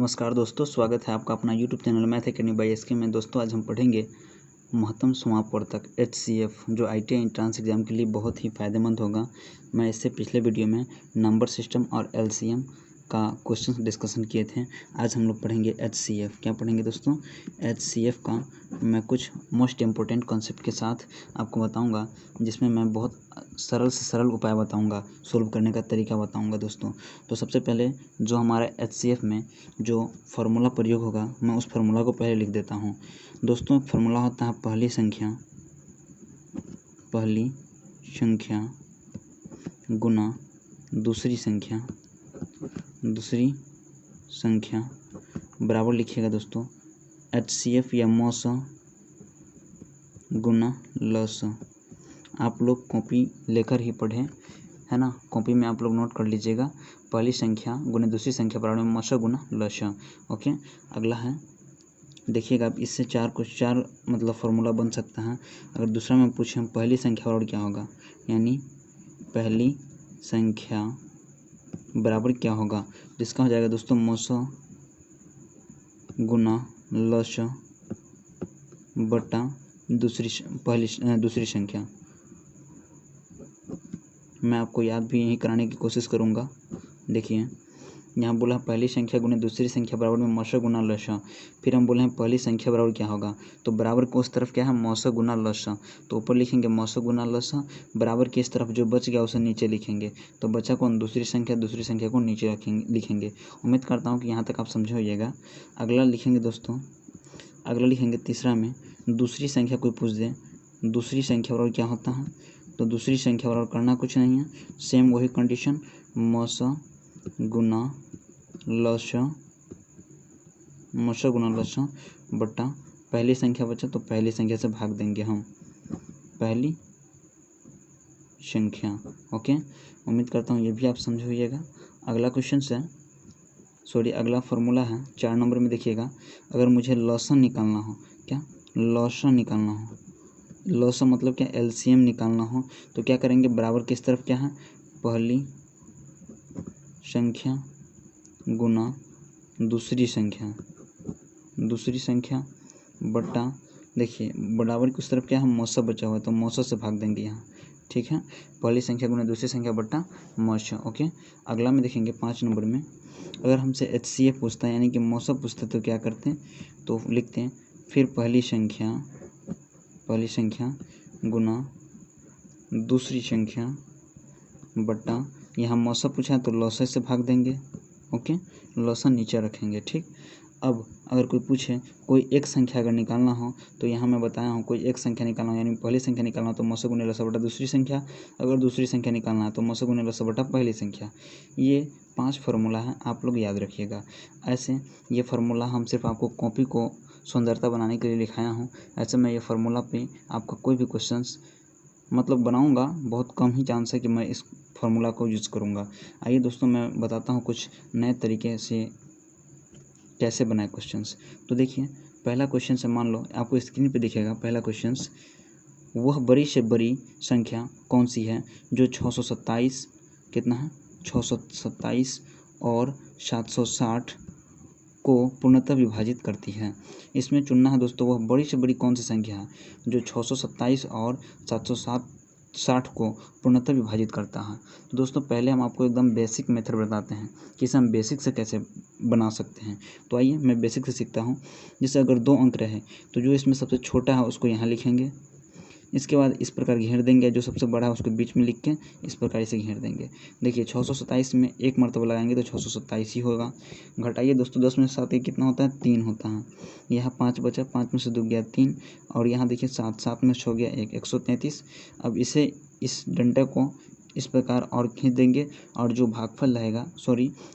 नमस्कार दोस्तों, स्वागत है आपका अपना YouTube channel Math Academy by SK में। दोस्तों आज हम पढ़ेंगे महत्तम समापवर्तक HCF जो ITI एंट्रेंस एग्जाम के लिए बहुत ही फ़ायदेमंद होगा। मैं इससे पिछले वीडियो में नंबर सिस्टम और LCM का क्वेश्चन डिस्कशन किए थे। आज हम लोग पढ़ेंगे HCF। क्या पढ़ेंगे दोस्तों? HCF का मैं कुछ मोस्ट इम्पोर्टेंट कॉन्सेप्ट के साथ आपको बताऊंगा, जिसमें मैं बहुत सरल से सरल उपाय बताऊंगा, सोल्व करने का तरीका बताऊंगा दोस्तों। तो सबसे पहले जो हमारा HCF में जो फार्मूला प्रयोग होगा, मैं उस फार्मूला को पहले लिख देता हूँ। दोस्तों फार्मूला होता है पहली संख्या गुना दूसरी संख्या बराबर लिखिएगा दोस्तों HCF या मौस गुना लस। आप लोग कॉपी लेकर ही पढ़ें, है ना। कॉपी में आप लोग नोट कर लीजिएगा, पहली संख्या गुना दूसरी संख्या बराबर में मौसा गुना लस। ओके, अगला है, देखिएगा आप इससे चार मतलब फार्मूला बन सकता है। अगर दूसरा में पूछें हम पहली संख्या बराबर क्या होगा, यानी पहली संख्या बराबर क्या होगा, जिसका हो जाएगा दोस्तों मौसा गुना लस बटा दूसरी संख्या। मैं आपको याद भी यही कराने की कोशिश करूँगा। देखिए यहाँ बोला पहली संख्या गुना दूसरी संख्या बराबर में मौसा गुना लसा। फिर हम बोले हैं पहली संख्या बराबर क्या होगा, तो बराबर को उस तरफ क्या है मौसा गुना लसा, तो ऊपर लिखेंगे मौसा गुना लसा, बराबर की इस तरफ जो बच गया उसे नीचे लिखेंगे, तो बचा कौन दूसरी संख्या को नीचे लिखेंगे। उम्मीद करता हूँ कि यहाँ तक आप समझे होइएगा। अगला लिखेंगे दोस्तों, अगला लिखेंगे तीसरा में दूसरी संख्या कोई पूछ दे, दूसरी संख्या बराबर क्या होता है, तो दूसरी संख्या बराबर करना कुछ नहीं है, सेम वही कंडीशन मौसा गुना लस बटा पहली संख्या बचा तो पहली संख्या से भाग देंगे हम पहली संख्या। ओके, उम्मीद करता हूँ ये भी आप समझ होइएगा। अगला क्वेश्चन है, अगला फार्मूला है 4 नंबर में। देखिएगा अगर मुझे लसन निकालना हो, क्या लसन निकालना हो, लसन मतलब क्या LCM निकालना हो, तो क्या करेंगे बराबर किस तरफ क्या है पहली संख्या गुना दूसरी संख्या बटा, देखिए बराबर की उस तरफ क्या है मौसा बचा हुआ है, तो मौसा से भाग देंगे यहाँ। ठीक है, पहली संख्या गुना दूसरी संख्या बटा मौसा। ओके, अगला में देखेंगे 5 नंबर में, अगर हमसे HCF पूछता है यानी कि मौसा पूछता है तो क्या करते हैं, तो लिखते हैं फिर पहली संख्या गुना दूसरी संख्या बटा, यहाँ मौसा पूछा है तो लौसा से भाग देंगे। ओके, लौसा नीचे रखेंगे। ठीक, अब अगर कोई पूछे कोई एक संख्या अगर निकालना हो, तो यहाँ मैं बताया हूँ कोई एक संख्या निकालना हो, यानी पहली संख्या निकालना हो तो मौसा गुना लौसा बटा दूसरी संख्या, अगर दूसरी संख्या निकालना है तो मौसा गुना लौसा बटा पहली संख्या। ये 5 फार्मूला है, आप लोग याद रखिएगा। ऐसे ये फार्मूला हम सिर्फ आपको कॉपी को सुंदरता बनाने के लिए लिखाया हूँ। ऐसे मैं ये फार्मूला पे आपका कोई भी क्वेश्चंस मतलब बनाऊंगा, बहुत कम ही चांस है कि मैं इस फार्मूला को यूज़ करूंगा। आइए दोस्तों मैं बताता हूँ कुछ नए तरीके से कैसे बनाए क्वेश्चंस। तो देखिए पहला क्वेश्चन से मान लो आपको स्क्रीन पे दिखेगा, पहला क्वेश्चंस, वह बड़ी से बड़ी संख्या कौन सी है जो 627 कितना है 627 और 760 को पूर्णतः विभाजित करती है। इसमें चुनना है दोस्तों वह बड़ी से बड़ी कौन सी संख्या है जो 627 और 760 को पूर्णतः विभाजित करता है। तो दोस्तों पहले हम आपको एकदम बेसिक मेथड बताते हैं कि इसे हम बेसिक से कैसे बना सकते हैं। तो आइए मैं बेसिक से सीखता हूँ। जैसे अगर 2 अंक रहे तो जो इसमें सबसे छोटा है उसको यहाँ लिखेंगे, इसके बाद इस प्रकार घेर देंगे, जो सबसे बड़ा है उसको बीच में लिख के इस प्रकार इसे घेर देंगे। देखिए 627 में एक मरतबा लगाएंगे तो 627 ही होगा। घटाइए दोस्तों 10 में 7 कितना होता है 3 होता है। यहाँ 5 बचा, 5 में से 2 गया 3, और यहाँ देखिए 7 में 6 गया 1, 133। अब इसे इस डंडे को इस प्रकार और खींच देंगे, और जो भागफल रहेगा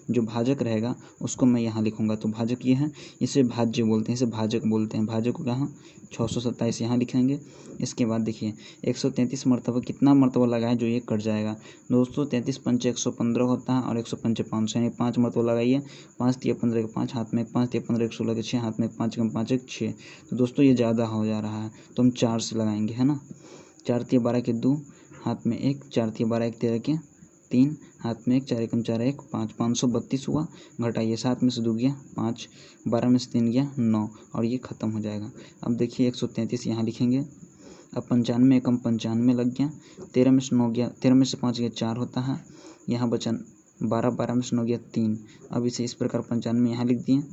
जो भाजक रहेगा उसको मैं यहाँ लिखूँगा। तो भाजक ये है, इसे भाज्य बोलते हैं, इसे भाजक बोलते हैं। भाजक को कहाँ 627 यहाँ लिखेंगे। इसके बाद देखिए 133 मरतबा कितना मरतबा लगाए जो ये कट जाएगा दोस्तों, 33 पंचे 115 होता है और 100 पंचे 500, यानी 5 मरतबा लगाइए। 5 तिया 15 के 5, हाथ में 5 तिया 15 के 16 के 6, हाथ में 5 कम 5 एक 6। तो दोस्तों ये ज़्यादा हो जा रहा है तो हम 4 से लगाएंगे, है ना। 4 तिया 12 के 2, हाथ में 1, 4 तिया 12 1 13 के 3, हाथ में 1, 4 एकम 4 1 5, 532 हुआ। घटाइए 7 में से 2 गया 5, 12 में से 3 गया 9 और ये ख़त्म हो जाएगा। अब देखिए 133 यहाँ लिखेंगे। अब 95 एकम 95 लग गया। 13 में से 9 गया, 13 में से 5 गया 4 होता है। यहाँ बचा 12, 12 में से 9 गया 3। अब इसे इस प्रकार 95 यहाँ लिख दिए।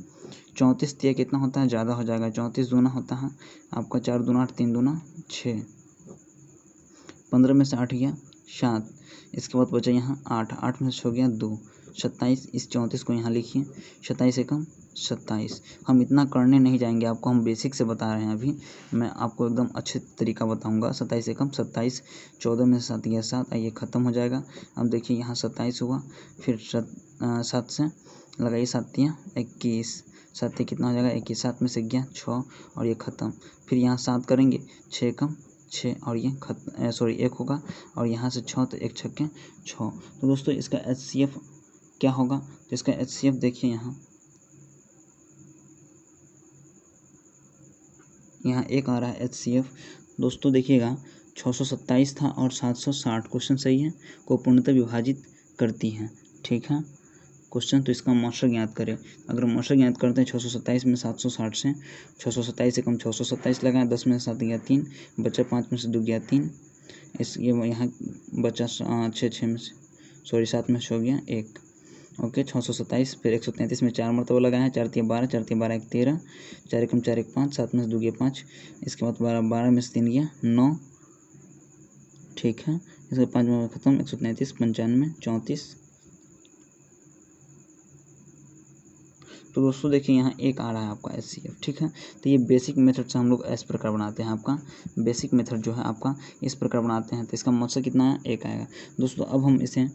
34 दिया कितना होता है, ज़्यादा हो जाएगा। 34 दूना होता है आपका 4 दूना 8, 3 दूना 6। 15 में से 8 गया 7। इसके बाद बचा यहाँ 8, 8 में से हो गया 2, 27। इस 34 को यहाँ लिखिए। 27 एकम 27। हम इतना करने नहीं जाएंगे, आपको हम बेसिक से बता रहे हैं। अभी मैं आपको एकदम अच्छे तरीका बताऊंगा। 27 एकम 27, 14 में से 7 गया 7, ये ख़त्म हो जाएगा। अब देखिए यहाँ 27 हुआ, फिर 7 से लगाइए 7 दिया 21, 7 कितना हो जाएगा 21, 7 में से गया 6 और ये ख़त्म। फिर यहाँ 7 करेंगे 6 एकम 6 और ये खत्म 1 होगा और यहाँ से 6 तो 1 छक्के 6। तो दोस्तों इसका HCF क्या होगा, तो इसका HCF देखिए यहाँ 1 आ रहा है HCF। दोस्तों देखिएगा 627 था और 760 क्वेश्चन सही है, को पूर्णतः विभाजित करती है। ठीक है क्वेश्चन, तो इसका मौशक ज्ञात करें। अगर मौशक ज्ञात करते हैं 627 में 760 से 627 से कम 627 लगाएं, 10 में से 7 गया 3, बचा 5 में से 2 गया 3, इस ये यहाँ बचा 6 में से 7 में से हो गया 1। ओके 627, फिर 133 में 4 मरतबा लगाए हैं, 4 तिया 12, 4 तिया 12 1 13, 4 एकम 4 1 5, 7 में से 2 गया 5, इसके बाद 12 में से 3 गया 9। ठीक है इसके 5 में खत्म। 133, 95, 34। तो दोस्तों देखिए यहाँ 1 आ रहा है आपका HCF। ठीक है, तो ये बेसिक मेथड से हम लोग इस प्रकार बनाते हैं। आपका बेसिक मेथड जो है आपका इस प्रकार बनाते हैं, तो इसका मौसम कितना है 1 आएगा। दोस्तों अब हम इसे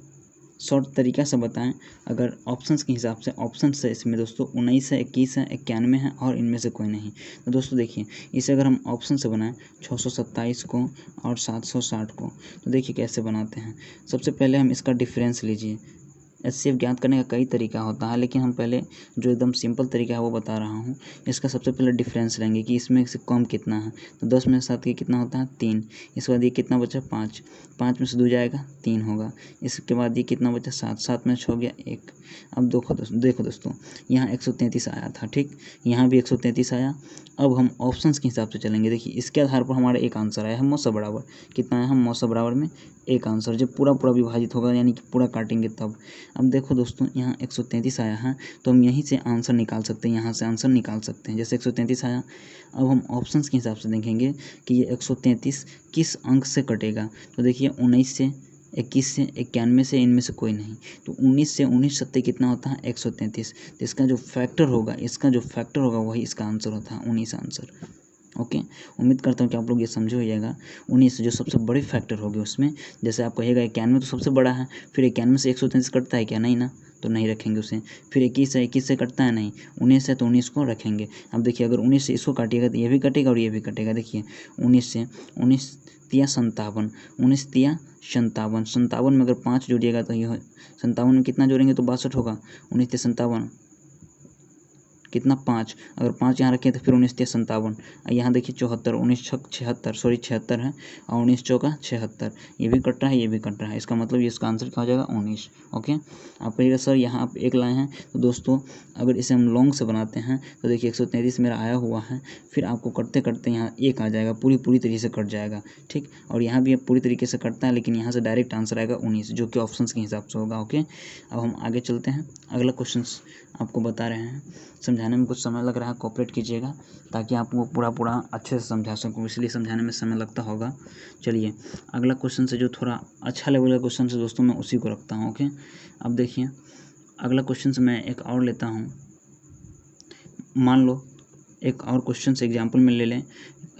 शॉर्ट तरीका से बताएं। अगर ऑप्शंस के हिसाब से, ऑप्शंस से इसमें दोस्तों 19 है, 21 है, 91 है और इनमें से कोई नहीं। तो दोस्तों देखिए इसे अगर हम ऑप्शन से बनाएं 627 को और 760 को, तो देखिए कैसे बनाते हैं। सबसे पहले हम इसका डिफरेंस लीजिए। HCF ज्ञात करने का कई तरीका होता है, लेकिन हम पहले जो एकदम सिंपल तरीका है वो बता रहा हूँ। इसका सबसे पहले डिफरेंस लेंगे कि इसमें से कम कितना है, तो 10 में से 7 के कितना होता है 3। इसके बाद ये कितना बचा 5, 5 में से 2 जाएगा 3 होगा। इसके बाद ये कितना बचा 7, 7 में से हो गया 1। अब देखो दोस्तों यहाँ 133 आया था। ठीक, यहाँ भी 133 आया। अब हम ऑप्शंस के हिसाब से चलेंगे। देखिए इसके आधार पर हमारा एक आंसर आया है मौसा बराबर कितना है, हम मौसा बराबर में एक आंसर जब पूरा विभाजित होगा यानी कि पूरा काटेंगे तब। अब देखो दोस्तों यहाँ 133 आया है, तो हम यहीं से आंसर निकाल सकते हैं, यहाँ से आंसर निकाल सकते हैं। जैसे 133 आया, अब हम ऑप्शंस के हिसाब से देखेंगे कि ये 133 किस अंक से कटेगा। तो देखिए 19 से, 21 से, 91 से, इनमें से कोई नहीं। तो 19 से 19 सत्ते कितना होता है 133। तो इसका जो फैक्टर होगा वही इसका आंसर होता है 19 आंसर। ओके, उम्मीद करता हूँ कि आप लोग ये समझे होइएगा। 19 जो सबसे बड़े फैक्टर होंगे उसमें, जैसे आप कहिएगा 91 तो सबसे बड़ा है, फिर 91 से 133 कटता है क्या, नहीं ना, तो नहीं रखेंगे उसे। फिर 21 से कटता है, नहीं। 19 है तो 19 को रखेंगे। अब देखिए अगर 19 से इसको काटिएगा तो ये भी कटेगा और ये भी कटेगा। देखिए 19 से 19 तिया 57, 19 तिया 57, 57 में अगर 5 जोड़िएगा तो ये 57 में कितना जोड़ेंगे तो 62 होगा। 19 तिया 57 कितना 5, अगर 5 यहाँ रखें तो फिर 19 तिया 57, यहाँ देखिए 74, 19 छक 76, सॉरी 76 है और 19 चौका 76, ये भी कट रहा है ये भी कट रहा है। इसका मतलब ये इसका आंसर क्या हो जाएगा 19। ओके, आप कहिएगा सर यहाँ आप 1 लाए हैं। तो दोस्तों अगर इसे हम लॉन्ग से बनाते हैं तो देखिए 133 मेरा आया हुआ है, फिर आपको करते करते यहाँ 1 आ जाएगा, पूरी तरीके से कट जाएगा। ठीक, और यहाँ भी पूरी तरीके से कटता है, लेकिन यहाँ से डायरेक्ट आंसर आएगा 19, जो कि ऑप्शन के हिसाब से होगा। ओके, अब हम आगे चलते हैं। अगला क्वेश्चन आपको बता रहे हैं, समझाने में कुछ समय लग रहा है, कोऑपरेट कीजिएगा ताकि आपको पूरा अच्छे से समझा सकूँ, इसलिए समझाने में समय लगता होगा। चलिए अगला क्वेश्चन से जो थोड़ा अच्छा लेवल का क्वेश्चन से दोस्तों मैं उसी को रखता हूँ। ओके, अब देखिए अगला क्वेश्चन से मैं एक और लेता हूँ। मान लो एक और क्वेश्चन से एग्जाम्पल में ले लें,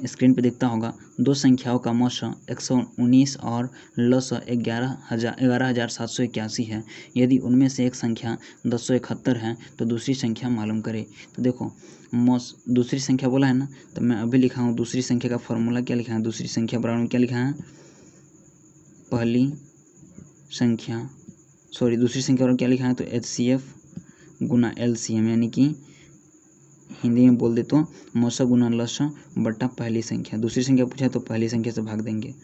स्क्रीन पे दिखता होगा। दो संख्याओं का मौसा 119 और लसा 11,781 है। यदि उनमें से एक संख्या 1071 है तो दूसरी संख्या मालूम करें। तो देखो दूसरी संख्या बोला है ना, तो मैं अभी लिखा हूँ दूसरी संख्या का फॉर्मूला क्या लिखा है। दूसरी संख्या बराबर में क्या लिखा है, पहली संख्या, सॉरी दूसरी संख्या और क्या लिखा है, तो HCF गुना LCM, यानी कि हिंदी में बोल दे तो मौसा गुना लसा बटा पहली संख्या। दूसरी संख्या पूछा तो पहली संख्या से भाग देंगे।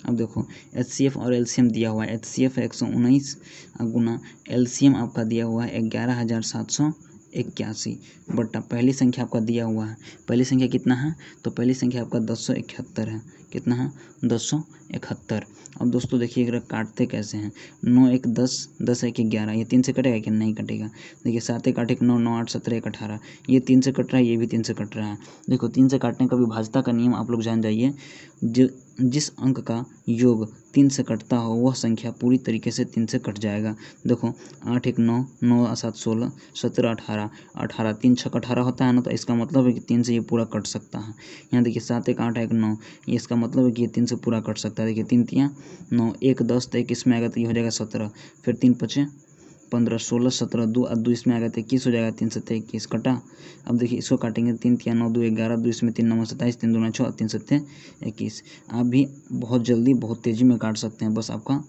अब देखो HCF और LCM दिया हुआ है। HCF 119 गुना LCM आपका दिया हुआ है 11,781 बटा पहली संख्या आपका दिया हुआ है। पहली संख्या कितना है? तो पहली संख्या आपका 1071 है। कितना है? 1071। अब दोस्तों देखिए अगर काटते कैसे हैं, 9 1 10, 10 1 11, ये 3 से कटेगा क्या? नहीं कटेगा। देखिए 7 1 8 1 9, 9 8 17 1 18, ये 3 से कट रहा है, ये भी 3 से कट रहा है। देखो 3 से काटने का विभाज्यता का नियम आप लोग जान जाइए। जिस अंक का योग 3 से कटता हो वह संख्या पूरी तरीके से 3 से कट जाएगा। देखो 8 1 9, 9 7 16, 17 18, 18 3 6 18 होता है ना, तो इसका मतलब है कि 3 से ये पूरा कट सकता है। यहाँ देखिए 7 1 8 1 9, ये इसका मतलब है कि ये 3 से पूरा कट सकता है। देखिए 3 3 9, 1 10 तो 1 इसमें आएगा तो ये हो जाएगा 17, फिर 3 5 15 16 17 2 और 2 इसमें आएगा तो 21 हो जाएगा। 3 7 21 कटा। अब देखिए इसको काटेंगे 3 3 9 2 11, 2 इसमें 3 9 27, 3 2 6 और 3 7 21। आप भी बहुत जल्दी बहुत तेज़ी में काट सकते हैं, बस आपका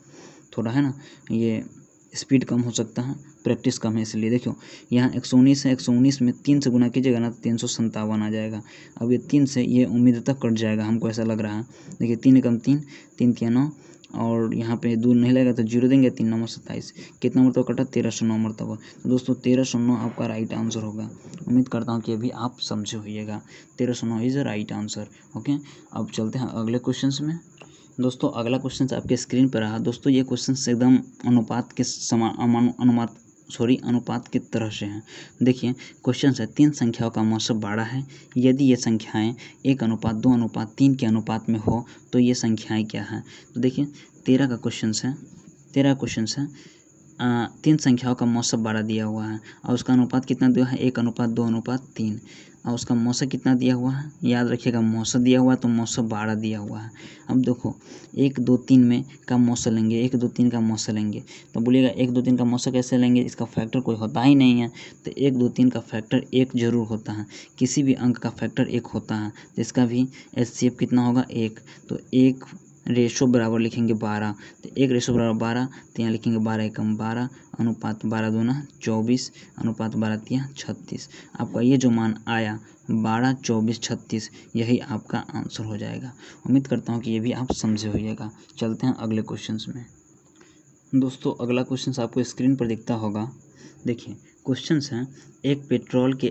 थोड़ा है ना ये स्पीड कम हो सकता है, प्रैक्टिस कम है इसलिए। देखो यहाँ 119 है, 119 में 3 से गुना कीजिएगा ना तो 357 आ जाएगा। अब ये 3 से ये उम्मीद तक कट जाएगा, हमको ऐसा लग रहा है। देखिए 3 एकम 3, 3 3 9 और यहाँ पे 2 नहीं लगेगा तो 0 देंगे, 3 9 27। कितना मरतबा कटा? 1309 मरतबा। तो दोस्तों 1309 आपका राइट आंसर होगा। उम्मीद करता हूँ कि अभी आप समझे होइएगा। 1309 is the right answer. Okay, अब चलते हैं अगले क्वेश्चन में। दोस्तों अगला क्वेश्चन आपके स्क्रीन पर रहा। दोस्तों ये क्वेश्चन एकदम अनुपात के अनुपात की तरह से हैं। देखिए क्वेश्चन है, 3 संख्याओं का मौसम 12 है। यदि ये संख्याएं 1:2:3 के अनुपात में हो तो ये संख्याएं क्या हैं? तो देखिए 13 का क्वेश्चन है। 3 संख्याओं का मौसम 12 दिया हुआ है और उसका अनुपात कितना दिया है? 1:2:3। और उसका मौसम कितना दिया हुआ है? याद रखिएगा मौसम दिया हुआ है तो मौसम 12 दिया हुआ है। अब देखो 1 2 3 में का मौसम लेंगे, 1 2 3 का मौसम लेंगे तो बोलिएगा 1 2 3 का मौसम कैसे लेंगे? इसका फैक्टर कोई होता ही नहीं है। तो 1 2 3 का फैक्टर 1 जरूर होता है। किसी भी अंक का फैक्टर 1 होता है, जिसका भी HCF कितना होगा? 1। तो 1 रेशो बराबर लिखेंगे 12, तो 1 रेशो बराबर 12, तो यहाँ लिखेंगे 12 एकम 12 अनुपात 12 दूना 24 अनुपात 12 तिया 36। आपका ये जो मान आया 12 24 36, यही आपका आंसर हो जाएगा। उम्मीद करता हूँ कि ये भी आप समझे होइएगा। चलते हैं अगले क्वेश्चन में। दोस्तों अगला क्वेश्चन आपको स्क्रीन पर दिखता होगा। देखिए क्वेश्चन है, एक पेट्रोल की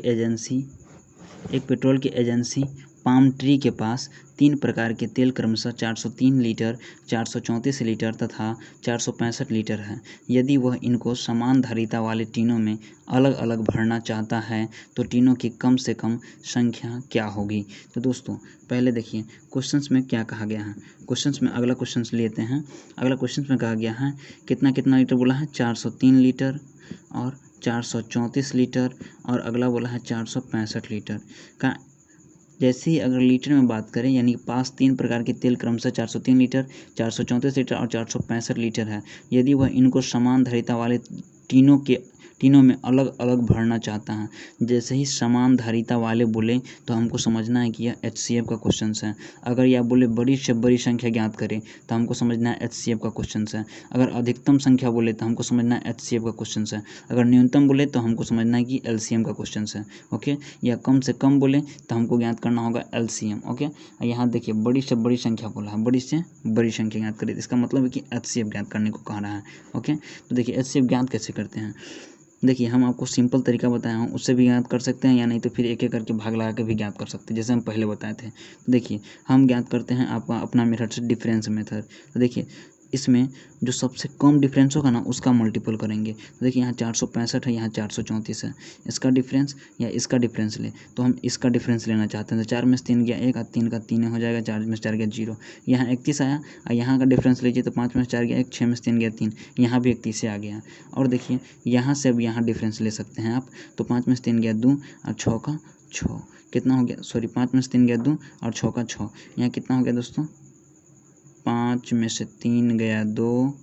एजेंसी पाम ट्री के पास 3 प्रकार के तेल क्रमशः 403 लीटर, 434 लीटर तथा 465 लीटर है। यदि वह इनको समान धारिता वाले टीनों में अलग अलग भरना चाहता है तो टीनों की कम से कम संख्या क्या होगी? तो दोस्तों पहले देखिए क्वेश्चंस में क्या कहा गया है। क्वेश्चंस में अगला क्वेश्चंस लेते हैं। अगला क्वेश्चंस में कहा गया है कितना कितना लीटर बोला है? 403 लीटर और 434 लीटर और अगला बोला है 465 लीटर का। जैसे ही अगर लीटर में बात करें यानी पास 3 प्रकार के तेल क्रमशः 403 लीटर, 434 लीटर और 465 लीटर है। यदि वह इनको समान धारिता वाले टीनों में अलग अलग भरना चाहता है। जैसे ही समान धारिता वाले बोले तो हमको समझना है कि यह HCF का क्वेश्चन है। अगर यह बोले बड़ी से बड़ी संख्या ज्ञात करें तो हमको समझना है HCF का क्वेश्चन है। अगर अधिकतम संख्या बोले तो हमको समझना है HCF का क्वेश्चन है। अगर न्यूनतम बोले तो हमको समझना है कि LCM का क्वेश्चन है। ओके, या कम से कम बोले तो हमको ज्ञात करना होगा LCM। ओके, यहाँ देखिए बड़ी से बड़ी संख्या बोला है, बड़ी से बड़ी संख्या ज्ञात करें, इसका मतलब है कि HCF ज्ञात करने को कह रहा है। ओके, तो देखिए HCF ज्ञात कैसे करते हैं। देखिए हम आपको सिंपल तरीका बताया हूँ, उससे भी ज्ञात कर सकते हैं या नहीं तो फिर एक एक करके भाग लगा के भी ज्ञात कर सकते हैं, जैसे हम पहले बताए थे। देखिए हम ज्ञात करते हैं आपका अपना मेथड से, डिफरेंस मेथड। तो देखिए इसमें जो सबसे कम डिफरेंस होगा ना उसका मल्टीपल करेंगे। तो देखिए यहाँ 465 है, यहाँ 434 है, इसका डिफरेंस या इसका डिफरेंस ले तो हम इसका डिफरेंस लेना चाहते हैं। तो 4 में से 3 गया 1 और 3 का 3 हो जाएगा, 4 में से 4 गया 0। यहाँ 31 आया और यहाँ का डिफरेंस लीजिए तो 5 में से 4 गया 1, 6 में से 3 गया 3, यहाँ भी 31 आ गया। और देखिए यहाँ से अब यहाँ डिफरेंस ले सकते हैं आप। तो 5 में से 3 गया 2 और 6 का 6, कितना हो गया? सॉरी 5 में से 3 गया 2 और 6 का 6, यहाँ कितना हो गया दोस्तों? 5 में से 3 गया 2,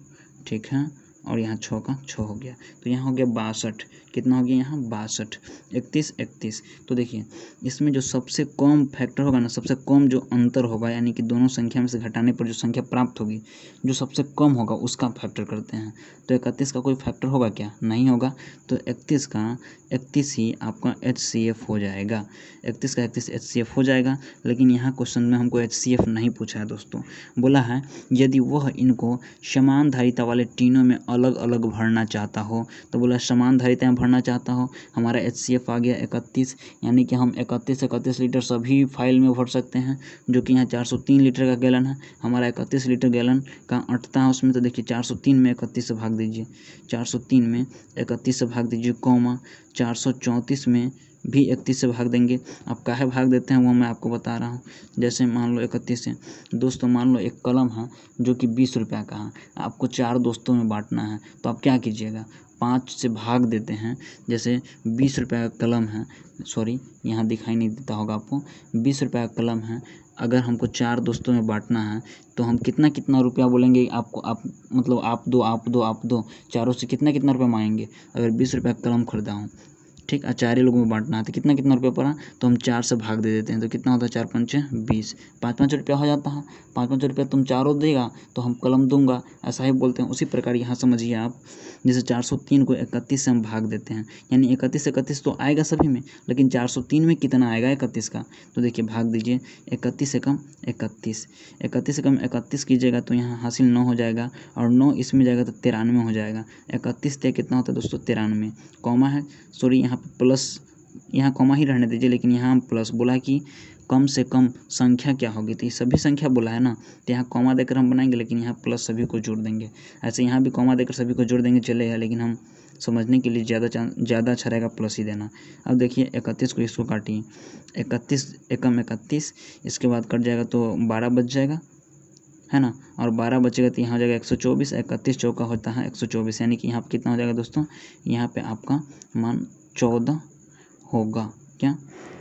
ठीक है, और यहाँ 6 का 6 हो गया, तो यहाँ हो गया 62। कितना हो गया यहाँ 62, 31 31। तो देखिए इसमें जो सबसे कम फैक्टर होगा ना, सबसे कम जो अंतर होगा यानी कि दोनों संख्या में से घटाने पर जो संख्या प्राप्त होगी, जो सबसे कम होगा उसका फैक्टर करते हैं। तो 31 का कोई फैक्टर होगा क्या? नहीं होगा। तो 31 का 31 ही आपका HCF हो जाएगा। 31 का 31 HCF हो जाएगा। लेकिन यहाँ क्वेश्चन में हमको HCF नहीं पूछा है दोस्तों, बोला है यदि वह इनको समान धारिता वाले टीनों में अलग अलग भरना चाहता हो। तो बोला समान धारिता में भरना चाहता हो, हमारा HCF आ गया 31, यानी कि हम 31 लीटर सभी फाइल में भर सकते हैं, जो कि यहाँ 403 लीटर का गैलन है, हमारा 31 लीटर गैलन का अटता है उसमें। तो देखिए 403 में 31 से भाग दीजिए, 403 में 31 से भाग दीजिए, कॉमा 434 में भी 31 से भाग देंगे। अब काहे भाग देते हैं वो मैं आपको बता रहा हूँ। जैसे मान लो 31 से दोस्तों, मान लो एक कलम है जो कि 20 रुपये का है, आपको 4 दोस्तों में बांटना है, तो आप क्या कीजिएगा, 5 से भाग देते हैं। जैसे 20 रुपये का कलम है, सॉरी यहाँ दिखाई नहीं देता होगा आपको, 20 रुपये का कलम है, अगर हमको 4 दोस्तों में बांटना है तो हम कितना कितना रुपया बोलेंगे आपको, आप मतलब आप दो चारों से कितना कितना रुपया मांगेंगे। अगर 20 रुपये का कलम खरीदा हूँ, ठीक, 4 लोगों में बांटना है तो कितना कितना रुपया पड़ा, तो हम 4 से भाग दे देते हैं, तो कितना होता है 4 पंचे 20, 5 रुपया हो जाता है। 5 रुपया तुम चारों देगा तो हम कलम दूंगा, ऐसा ही बोलते हैं। उसी प्रकार यहाँ समझिए आप, जैसे 403 को 31 से हम भाग देते हैं, यानी 31 तो आएगा सभी में, लेकिन 403 में कितना आएगा 31 का, तो देखिए भाग दीजिए, 31 से कम 31, 31 से कम 31 कीजिएगा तो यहाँ हासिल 9 हो जाएगा, और 9 इसमें जाएगा तो 93 हो जाएगा। 31 से कितना होता है दोस्तों 93, कॉमा है, सॉरी यहाँ पे प्लस, यहाँ कॉमा ही रहने दीजिए, लेकिन यहाँ हम प्लस बोला कि कम से कम संख्या क्या होगी, तो ये सभी संख्या बोला है ना, तो यहाँ कॉमा देकर हम बनाएंगे, लेकिन यहाँ प्लस सभी को जोड़ देंगे। ऐसे यहाँ भी कॉमा देकर सभी को जोड़ देंगे चलेगा, लेकिन हम समझने के लिए ज़्यादा अच्छा रहेगा प्लस ही देना। अब देखिए 31 को इसको काटिए, 31 एकम 31, इसके बाद कट जाएगा तो 12 बच जाएगा, है ना, और 12 बचेगा तो यहाँ हो जाएगा 124, 31 चौका होता है 124, यानी कि यहाँ पर कितना हो जाएगा दोस्तों, यहाँ पे आपका मान 14 होगा। क्या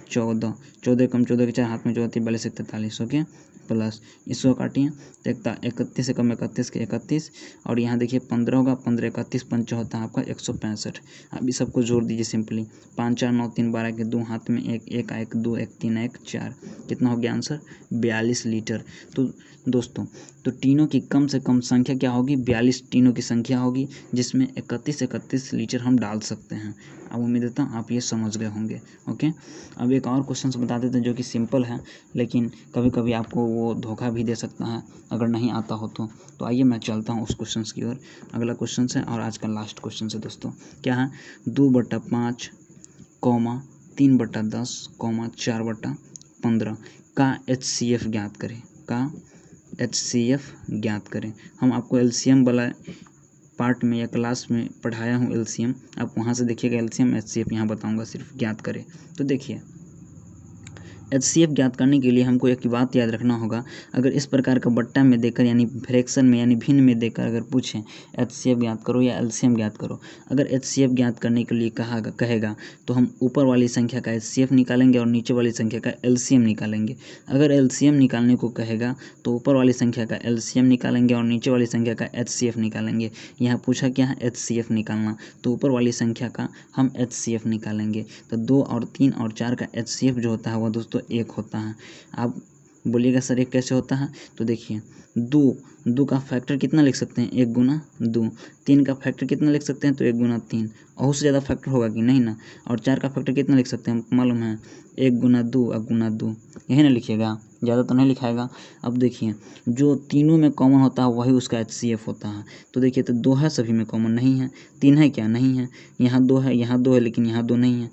14, 14 कम 14 के 4 हाथ में 14 42 43, ओके, प्लस इसको काटिए तो 31 से कम 31 के 31, और यहाँ देखिए 15 होगा, 15 31 पंच होता है आपका 165। अब इस सबको जोड़ दीजिए सिंपली, 5 4 9 3 12 के 2 हाथ में 1 1 1 2 1 3 1 4, कितना हो गया आंसर 42 लीटर। तो दोस्तों तो टीनों की कम से कम संख्या क्या होगी, 42 टीनों की संख्या होगी, जिसमें 31 लीटर हम डाल सकते हैं। अब उम्मीद करता हूँ आप ये समझ गए होंगे, ओके। अब एक और क्वेश्चन बता देते हैं जो कि सिंपल है, लेकिन कभी कभी आपको वो धोखा भी दे सकता है अगर नहीं आता हो तो आइए मैं चलता हूँ उस क्वेश्चन की ओर। अगला क्वेश्चन है और आज का लास्ट क्वेश्चन है दोस्तों, क्या है 2/5, 3/10, 4/15 का HCF ज्ञात करें, का HCF ज्ञात करें। हम आपको LCM वाला पार्ट में या क्लास में पढ़ाया हूँ LCM, आप वहाँ से देखिएगा LCM HCF यहाँ बताऊँगा, सिर्फ ज्ञात करें। तो देखिए HCF ज्ञात करने के लिए हमको एक बात याद रखना होगा, अगर इस प्रकार का बट्टा में देकर यानी फ्रैक्शन में यानी भिन्न में देकर अगर पूछें HCF ज्ञात करो या LCM ज्ञात करो, अगर HCF ज्ञात करने के लिए कहेगा तो हम ऊपर वाली संख्या का HCF निकालेंगे और नीचे वाली संख्या का LCM निकालेंगे। अगर LCM निकालने को कहेगा तो ऊपर वाली संख्या का LCM निकालेंगे और नीचे वाली संख्या का HCF निकालेंगे। यहाँ पूछा क्या है HCF निकालना, तो ऊपर वाली संख्या का हम HCF निकालेंगे। तो 2 और 3 और 4 का HCF जो होता है वह दोस्तों 1 होता है। आप बोलिएगा सर एक कैसे होता है, तो देखिए 2 का फैक्टर कितना लिख सकते हैं 1 गुना 2, 3 का फैक्टर कितना लिख सकते हैं तो 1 गुना 3, और उससे ज़्यादा फैक्टर होगा कि नहीं ना, और 4 का फैक्टर कितना लिख सकते हैं मालूम है 1 गुना 2 और गुना 2, यही ना लिखिएगा, ज़्यादा तो नहीं लिखाएगा। अब देखिए जो तीनों में कॉमन होता है वही उसका HCF होता है। तो देखिए तो 2 है सभी में कॉमन नहीं है, 3 है क्या नहीं है, यहाँ 2 है, यहाँ 2 है, लेकिन यहाँ 2 नहीं है,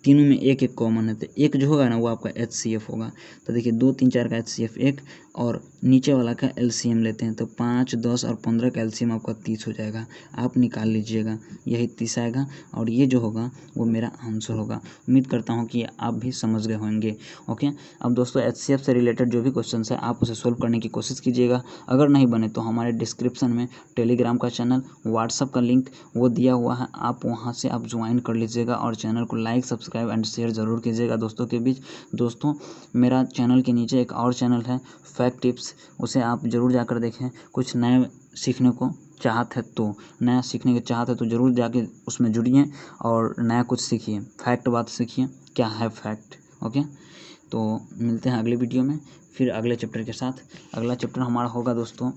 तीनों में 1 1 कॉमन है, तो 1 जो होगा ना वो आपका HCF होगा। तो देखिए 2 3 4 का HCF 1 और नीचे वाला का LCM लेते हैं, तो 5 10 और 15 का LCM आपका 30 हो जाएगा। आप निकाल लीजिएगा, यही 30 आएगा और ये जो होगा वो मेरा आंसर होगा। उम्मीद करता हूँ कि आप भी समझ गए होंगे, ओके। अब दोस्तों HCF से रिलेटेड जो भी क्वेश्चन है आप उसे सोल्व करने की कोशिश कीजिएगा। अगर नहीं बने तो हमारे डिस्क्रिप्शन में टेलीग्राम का चैनल, व्हाट्सअप का लिंक वो दिया हुआ है, आप वहाँ से आप ज्वाइन कर लीजिएगा और चैनल को लाइक सब्सक्राइब एंड शेयर ज़रूर कीजिएगा दोस्तों के बीच। दोस्तों मेरा चैनल के नीचे एक और चैनल है फैक्ट टिप्स, उसे आप ज़रूर जाकर देखें, कुछ नए सीखने को चाहत है तो, नया सीखने की चाहत है तो ज़रूर जाके उसमें जुड़िए और नया कुछ सीखिए, फैक्ट बात सीखिए, क्या है फैक्ट। ओके, तो मिलते हैं अगले वीडियो में फिर अगले चैप्टर के साथ। अगला चैप्टर हमारा होगा दोस्तों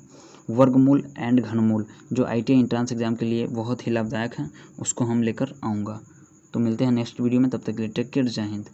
वर्गमूल एंड घनमूल, जो ITI एंट्रेंस एग्जाम के लिए बहुत ही लाभदायक है, उसको हम लेकर आऊँगा। तो मिलते हैं नेक्स्ट वीडियो में, तब तक के लिए टेक केयर, जय हिंद।